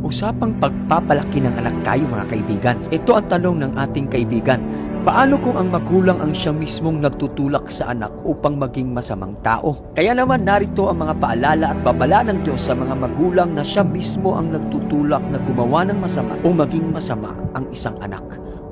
Usapang pagpapalaki ng anak tayo mga kaibigan. Ito ang tanong ng ating kaibigan. Paano kung ang magulang ang siya mismong nagtutulak sa anak upang maging masamang tao? Kaya naman narito ang mga paalala at babala ng Diyos sa mga magulang na siya mismo ang nagtutulak na gumawa ng masama o maging masama ang isang anak.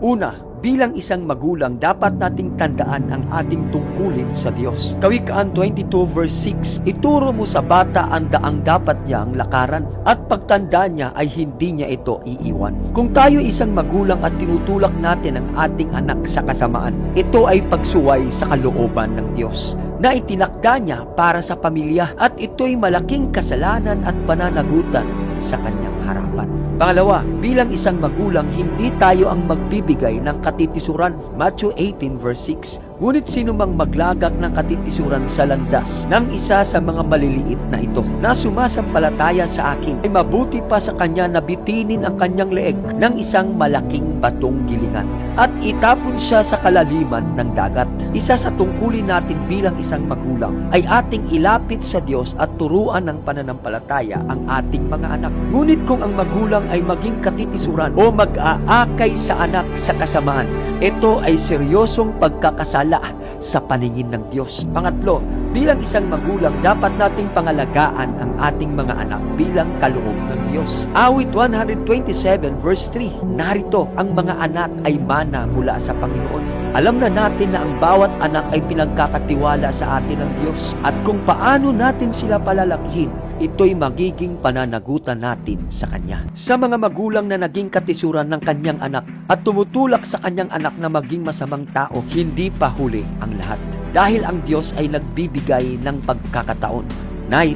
Una, bilang isang magulang, dapat nating tandaan ang ating tungkulin sa Diyos. Kawikaan 22 verse 6, ituro mo sa bata ang daang dapat niyang lakaran at pagtanda niya ay hindi niya ito iiwan. Kung tayo isang magulang at tinutulak natin ang ating anak sa kasamaan, ito ay pagsuway sa kalooban ng Diyos na itinakda niya para sa pamilya at ito'y malaking kasalanan at pananagutan sa kanyang harapan. Pangalawa, bilang isang magulang, hindi tayo ang magbibigay ng katitisuran. Matthew 18 verse 6. Ngunit sino mang maglagak ng katitisuran sa landas ng isa sa mga maliliit na ito na sumasampalataya sa akin, ay mabuti pa sa kanya na bitinin ang kanyang leeg ng isang malaking batong gilingan at itapon siya sa kalaliman ng dagat. Isa sa tungkulin natin bilang isang magulang ay ating ilapit sa Diyos at turuan ng pananampalataya ang ating mga anak. Ngunit kung ang magulang ay maging katitisuran o mag-aakay sa anak sa kasamaan, ito ay seryosong pagkakasala sa paningin ng Diyos. Pangatlo, bilang isang magulang, dapat nating pangalagaan ang ating mga anak bilang kaloob ng Diyos. Awit 127 verse 3, narito, ang mga anak ay mana mula sa Panginoon. Alam na natin na ang bawat anak ay pinagkakatiwala sa atin ng Diyos at kung paano natin sila palalakihin, ito'y magiging pananagutan natin sa Kanya. Sa mga magulang na naging katisuran ng kanyang anak at tumutulak sa kanyang anak na maging masamang tao, hindi pa huli ang lahat. Dahil ang Diyos ay nagbibigay ng pagkakataon. Nay,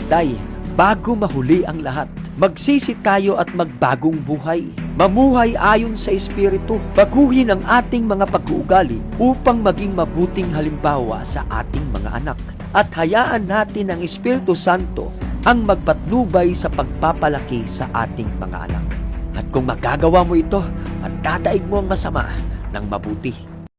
bago mahuli ang lahat, magsisi tayo at magbagong buhay. Mamuhay ayon sa Espiritu. Baguhin ang ating mga pag-uugali upang maging mabuting halimbawa sa ating mga anak. At hayaan natin ang Espiritu Santo ang magpatnubay sa pagpapalaki sa ating mga anak. At kung magagawa mo ito, at dadaig mo ang masama ng mabuti.